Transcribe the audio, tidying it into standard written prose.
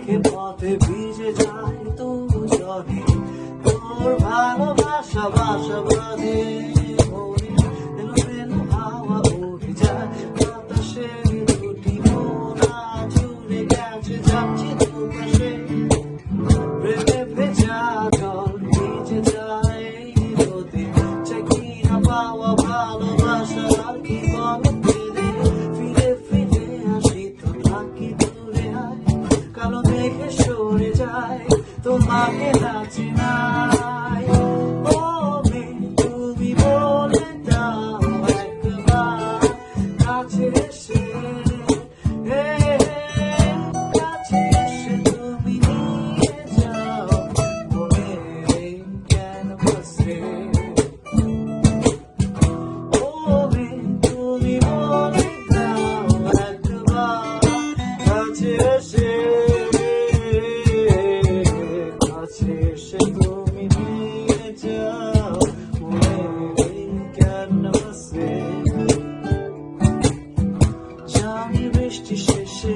মেঘে পথে ভিজে যায় তবু জলে তোর ভালোবাসা বাসা বাঁধে মনে এলোমেলো হাওয়া উঠে যায় বাতাসে দুটি মোনা জুড়ে গেছে যাচ্ছি দুপাশে প্রেমে ভেজা জল ভিজে যায় এই রোদে চাই কিনা পাওয়া ভালোবাসা আর কি বলো পেলে ফিরে ফিরে আসি তো থাকি দূরে আয় কালো মেঘে সরে যায় তোমাকে ডাকি নাই ও মেঘ তুমি বলে দাও একবার কাছে এসে কাছে এসে তুমি নিয়ে যাও মনের ক্যানভাসে ও মেঘ তুমি বলে দাও একবার কাছে এসে তুমি নিয়ে যাও মনের ক্যানভাসে জানি বৃষ্টি শেষে